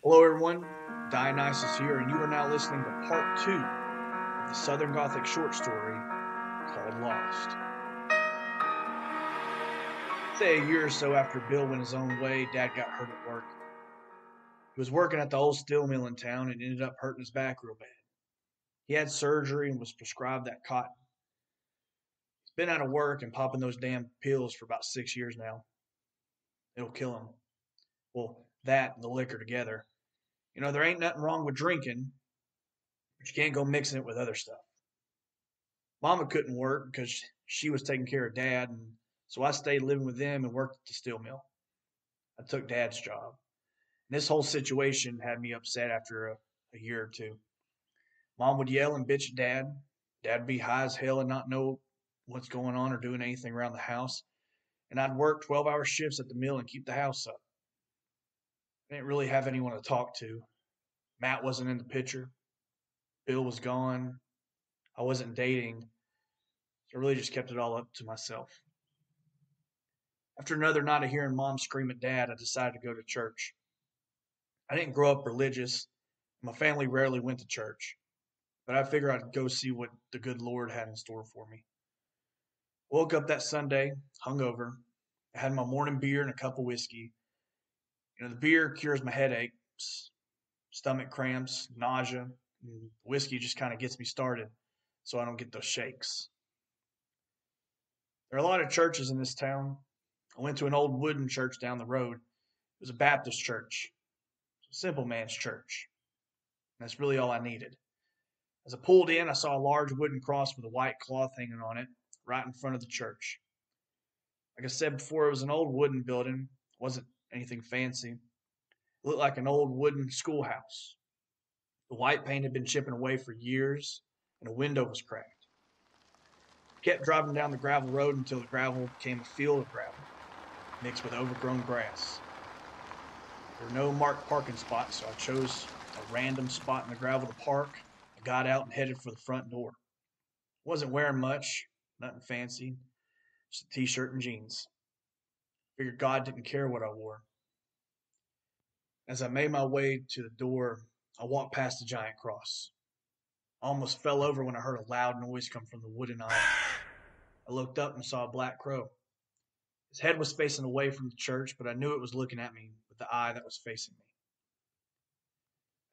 Hello, everyone. Dionysus here, and you are now listening to part two of the Southern Gothic short story called Lost. Say a year or so after Bill went his own way, Dad got hurt at work. He was working at the old steel mill in town and ended up hurting his back real bad. He had surgery and was prescribed that cotton. He's been out of work and popping those damn pills for about 6 years now. It'll kill him. Well, that and the liquor together. You know, there ain't nothing wrong with drinking, but you can't go mixing it with other stuff. Mama couldn't work because she was taking care of Dad, and so I stayed living with them and worked at the steel mill. I took Dad's job. And this whole situation had me upset after a year or two. Mom would yell and bitch at Dad. Dad'd be high as hell and not know what's going on or doing anything around the house. And I'd work 12-hour shifts at the mill and keep the house up. I didn't really have anyone to talk to. Matt wasn't in the picture. Bill was gone. I wasn't dating. So I really just kept it all up to myself. After another night of hearing Mom scream at Dad, I decided to go to church. I didn't grow up religious. My family rarely went to church, but I figured I'd go see what the good Lord had in store for me. Woke up that Sunday, hungover. I had my morning beer and a cup of whiskey. You know, the beer cures my headaches, stomach cramps, nausea. And whiskey just kind of gets me started so I don't get those shakes. There are a lot of churches in this town. I went to an old wooden church down the road. It was a Baptist church, a simple man's church. And that's really all I needed. As I pulled in, I saw a large wooden cross with a white cloth hanging on it right in front of the church. Like I said before, it was an old wooden building. It wasn't anything fancy. It looked like an old wooden schoolhouse. The white paint had been chipping away for years, and a window was cracked. I kept driving down the gravel road until the gravel became a field of gravel, mixed with overgrown grass. There were no marked parking spots, so I chose a random spot in the gravel to park. I got out and headed for the front door. I wasn't wearing much, nothing fancy, just a t-shirt and jeans. Figured God didn't care what I wore. As I made my way to the door, I walked past the giant cross. I almost fell over when I heard a loud noise come from the wooden aisle. I looked up and saw a black crow. His head was facing away from the church, but I knew it was looking at me with the eye that was facing me.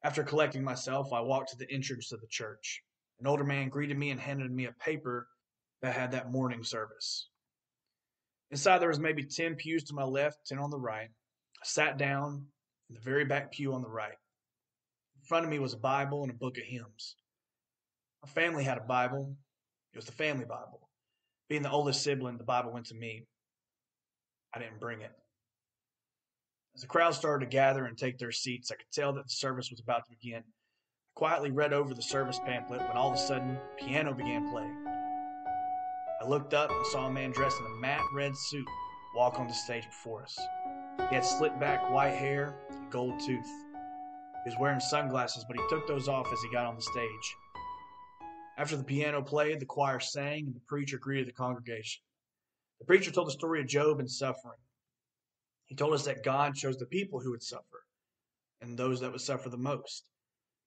After collecting myself, I walked to the entrance of the church. An older man greeted me and handed me a paper that had that morning service. Inside there was maybe 10 pews to my left, 10 on the right. I sat down in the very back pew on the right. In front of me was a Bible and a book of hymns. My family had a Bible. It was the family Bible. Being the oldest sibling, the Bible went to me. I didn't bring it. As the crowd started to gather and take their seats, I could tell that the service was about to begin. I quietly read over the service pamphlet when all of a sudden, the piano began playing. I looked up and saw a man dressed in a matte red suit walk on the stage before us. He had slicked back white hair and a gold tooth. He was wearing sunglasses, but he took those off as he got on the stage. After the piano played, the choir sang, and the preacher greeted the congregation. The preacher told the story of Job and suffering. He told us that God chose the people who would suffer and those that would suffer the most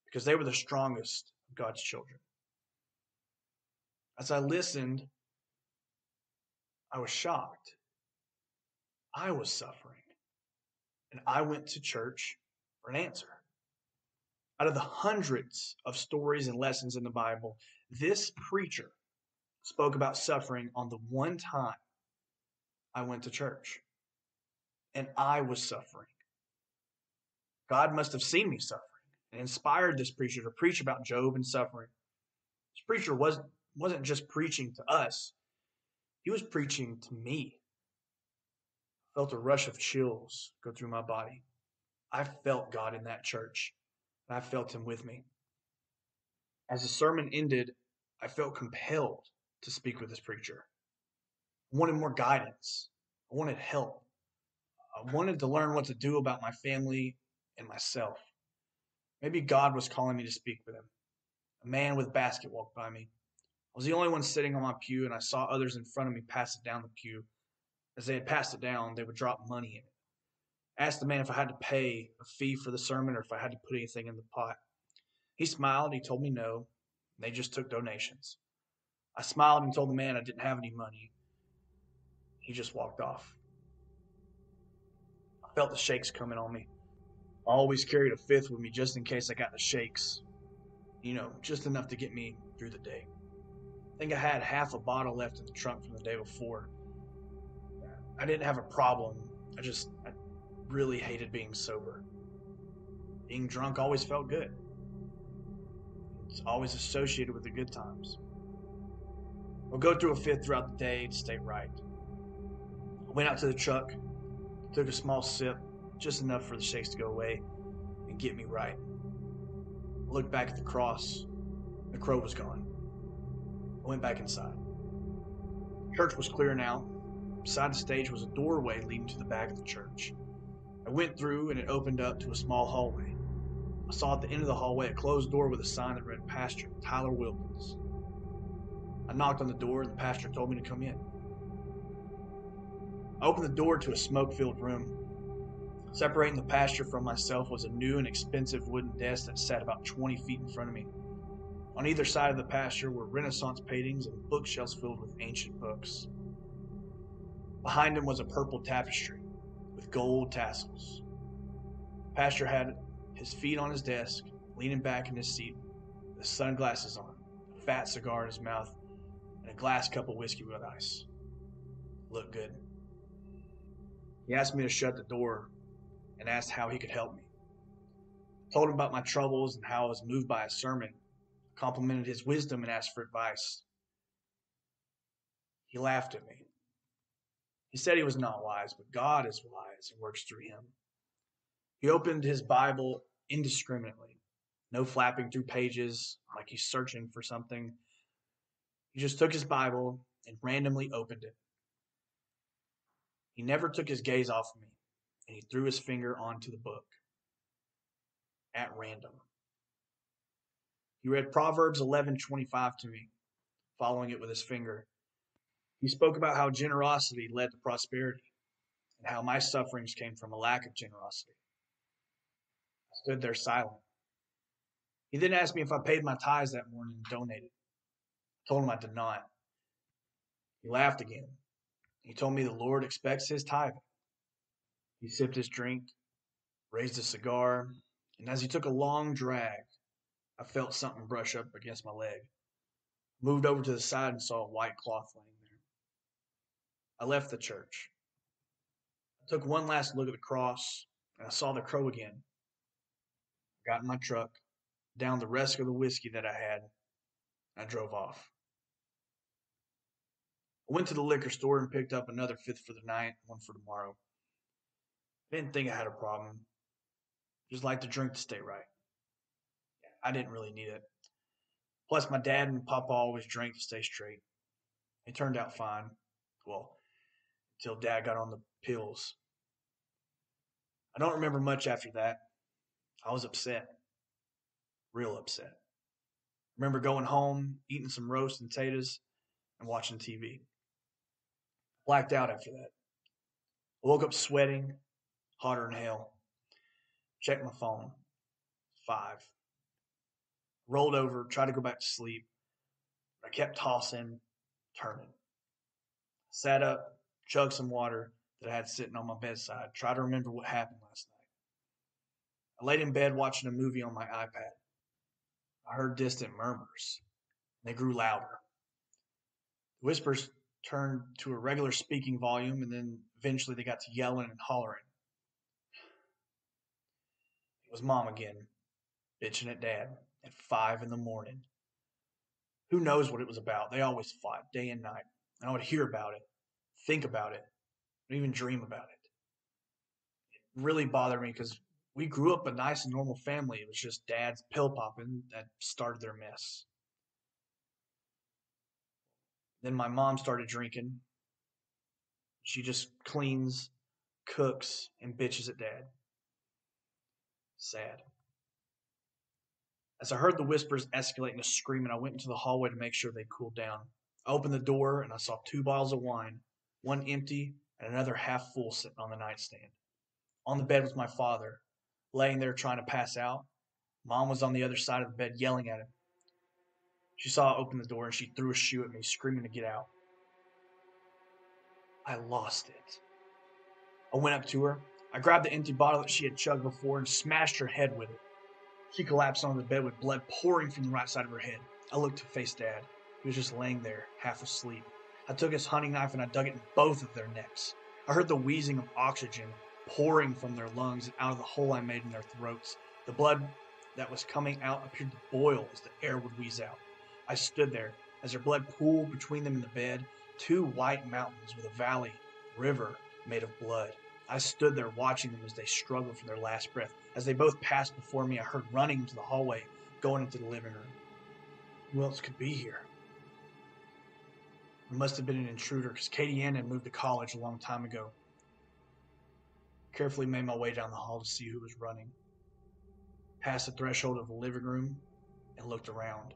because they were the strongest of God's children. As I listened, I was shocked. I was suffering, and I went to church for an answer. Out of the hundreds of stories and lessons in the Bible, this preacher spoke about suffering on the one time I went to church, and I was suffering. God must have seen me suffering and inspired this preacher to preach about Job and suffering. This preacher wasn't just preaching to us, he was preaching to me. I felt a rush of chills go through my body. I felt God in that church, and I felt him with me. As the sermon ended, I felt compelled to speak with this preacher. I wanted more guidance. I wanted help. I wanted to learn what to do about my family and myself. Maybe God was calling me to speak with him. A man with a basket walked by me. I was the only one sitting on my pew, and I saw others in front of me pass it down the pew. As they had passed it down, they would drop money in it. I asked the man if I had to pay a fee for the sermon or if I had to put anything in the pot. He smiled. He told me no. They just took donations. I smiled and told the man I didn't have any money. He just walked off. I felt the shakes coming on me. I always carried a fifth with me just in case I got the shakes. Just enough to get me through the day. I think I had half a bottle left in the trunk from the day before. I didn't have a problem. I really hated being sober. Being drunk always felt good. It's always associated with the good times. I'll go through a fifth throughout the day to stay right. I went out to the truck, took a small sip, just enough for the shakes to go away and get me right. I looked back at the cross. The crow was gone. I went back inside. The church was clear now. Beside the stage was a doorway leading to the back of the church. I went through and it opened up to a small hallway. I saw at the end of the hallway a closed door with a sign that read Pastor Tyler Wilkins. I knocked on the door and the pastor told me to come in. I opened the door to a smoke-filled room. Separating the pastor from myself was a new and expensive wooden desk that sat about 20 feet in front of me. On either side of the pastor were Renaissance paintings and bookshelves filled with ancient books. Behind him was a purple tapestry with gold tassels. The pastor had his feet on his desk, leaning back in his seat, with sunglasses on, a fat cigar in his mouth, and a glass cup of whiskey with ice. Looked good. He asked me to shut the door and asked how he could help me. I told him about my troubles and how I was moved by his sermon. I complimented his wisdom and asked for advice. He laughed at me. He said he was not wise, but God is wise and works through him. He opened his Bible indiscriminately, no flapping through pages like he's searching for something. He just took his Bible and randomly opened it. He never took his gaze off me, and he threw his finger onto the book at random. He read Proverbs 11:25 to me, following it with his finger. He spoke about how generosity led to prosperity and how my sufferings came from a lack of generosity. I stood there silent. He then asked me if I paid my tithes that morning and donated. I told him I did not. He laughed again. He told me the Lord expects his tithing. He sipped his drink, raised a cigar, and as he took a long drag, I felt something brush up against my leg. Moved over to the side and saw a white cloth laying there. I left the church. I took one last look at the cross, and I saw the crow again. I got in my truck, downed the rest of the whiskey that I had, and I drove off. I went to the liquor store and picked up another fifth for the night, one for tomorrow. I didn't think I had a problem. Just like to drink to stay right. I didn't really need it. Plus, my dad and Papa always drank to stay straight. It turned out fine. Well, until Dad got on the pills. I don't remember much after that. I was upset. Real upset. I remember going home, eating some roast and potatoes, and watching TV. Blacked out after that. I woke up sweating, hotter than hell. Checked my phone. 5. Rolled over, tried to go back to sleep. I kept tossing, turning. Sat up, chugged some water that I had sitting on my bedside, tried to remember what happened last night. I laid in bed watching a movie on my iPad. I heard distant murmurs. They grew louder. The whispers turned to a regular speaking volume, and then eventually they got to yelling and hollering. It was Mom again, bitching at Dad at 5 in the morning. Who knows what it was about? They always fought day and night. And I would hear about it, think about it, and even dream about it. It really bothered me because we grew up a nice and normal family. It was just Dad's pill popping that started their mess. Then my mom started drinking. She just cleans, cooks, and bitches at Dad. Sad. As I heard the whispers escalate and screaming, I went into the hallway to make sure they cooled down. I opened the door and I saw 2 bottles of wine, one empty and another half full sitting on the nightstand. On the bed was my father, laying there trying to pass out. Mom was on the other side of the bed yelling at him. She saw I open the door and she threw a shoe at me, screaming to get out. I lost it. I went up to her. I grabbed the empty bottle that she had chugged before and smashed her head with it. She collapsed onto the bed with blood pouring from the right side of her head. I looked to face Dad. He was just laying there, half asleep. I took his hunting knife and I dug it in both of their necks. I heard the wheezing of oxygen pouring from their lungs and out of the hole I made in their throats. The blood that was coming out appeared to boil as the air would wheeze out. I stood there as their blood pooled between them in the bed, two white mountains with a valley, river made of blood. I stood there watching them as they struggled for their last breath. As they both passed before me, I heard running into the hallway, going into the living room. Who else could be here? It must have been an intruder because Katie Ann had moved to college a long time ago. I carefully made my way down the hall to see who was running. Passed the threshold of the living room and looked around.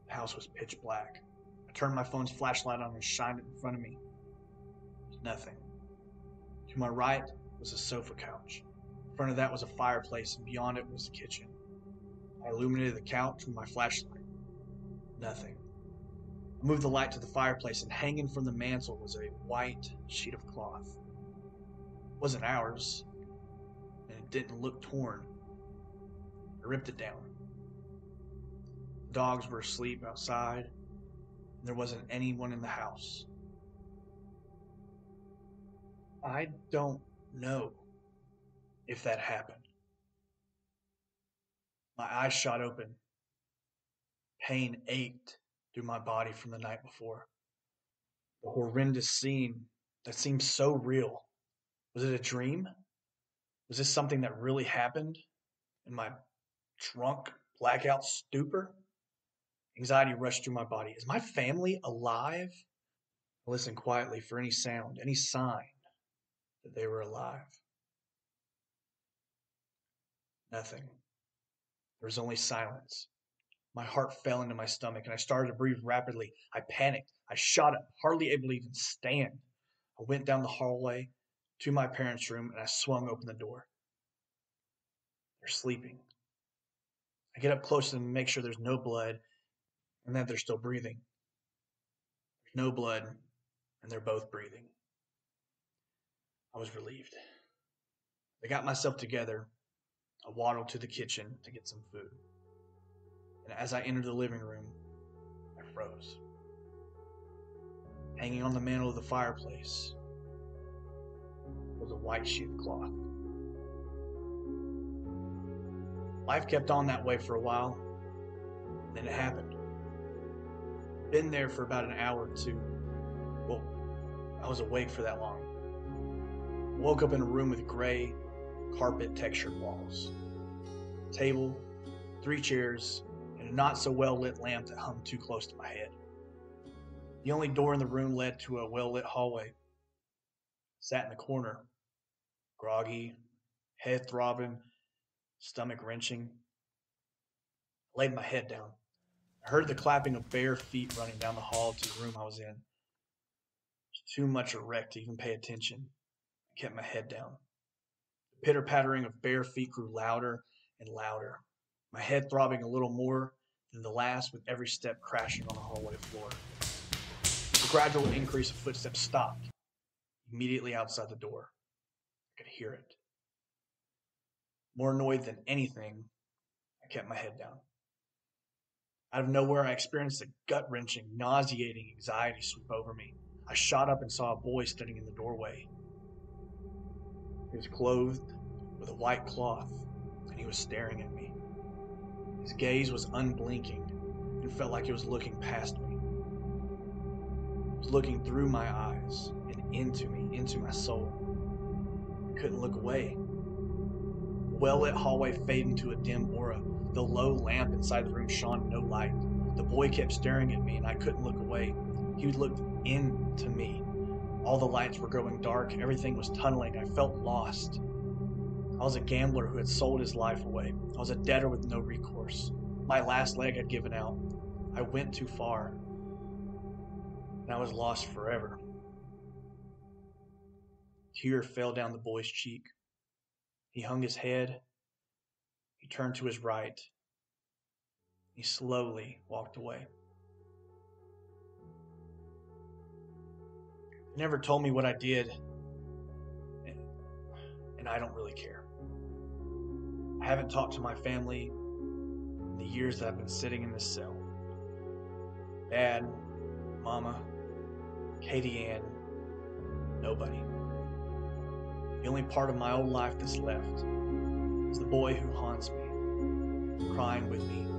The house was pitch black. I turned my phone's flashlight on and shined it in front of me. There was nothing. To my right was a sofa couch. In front of that was a fireplace, and beyond it was the kitchen. I illuminated the couch with my flashlight. Nothing. I moved the light to the fireplace, and hanging from the mantel was a white sheet of cloth. It wasn't ours, and it didn't look torn. I ripped it down. The dogs were asleep outside, and there wasn't anyone in the house. I don't know if that happened. My eyes shot open. Pain ached through my body from the night before. The horrendous scene that seemed so real. Was it a dream? Was this something that really happened in my drunk, blackout stupor? Anxiety rushed through my body. Is my family alive? I listened quietly for any sound, any sign that they were alive. Nothing. There was only silence. My heart fell into my stomach and I started to breathe rapidly. I panicked. I shot up, hardly able to even stand. I went down the hallway to my parents' room and I swung open the door. They're sleeping. I get up close to them and make sure there's no blood and that they're still breathing. There's no blood and they're both breathing. I was relieved. I got myself together. I waddled to the kitchen to get some food. And as I entered the living room, I froze. Hanging on the mantel of the fireplace was a white sheet of cloth. Life kept on that way for a while, and then it happened. Been there for about an hour or two. Well, I was awake for that long. Woke up in a room with gray, carpet textured walls. Table, 3 chairs, and a not so well lit lamp that hung too close to my head. The only door in the room led to a well lit hallway. Sat in the corner, groggy, head throbbing, stomach wrenching. I laid my head down. I heard the clapping of bare feet running down the hall to the room I was in. It was too much a wreck to even pay attention. I kept my head down. The pitter-pattering of bare feet grew louder and louder, my head throbbing a little more than the last with every step crashing on the hallway floor. The gradual increase of footsteps stopped immediately outside the door. I could hear it. More annoyed than anything, I kept my head down. Out of nowhere, I experienced a gut-wrenching, nauseating anxiety sweep over me. I shot up and saw a boy standing in the doorway. He was clothed with a white cloth, and he was staring at me. His gaze was unblinking and felt like it was looking past me. It was looking through my eyes and into me, into my soul. I couldn't look away. The well-lit hallway faded into a dim aura. The low lamp inside the room shone no light. The boy kept staring at me, and I couldn't look away. He looked into me. All the lights were growing dark. Everything was tunneling. I felt lost. I was a gambler who had sold his life away. I was a debtor with no recourse. My last leg had given out. I went too far, and I was lost forever. A tear fell down the boy's cheek. He hung his head, he turned to his right, he slowly walked away. He never told me what I did, and I don't really care. I haven't talked to my family in the years that I've been sitting in this cell. Dad, Mama, Katie Ann, nobody. The only part of my old life that's left is the boy who haunts me, crying with me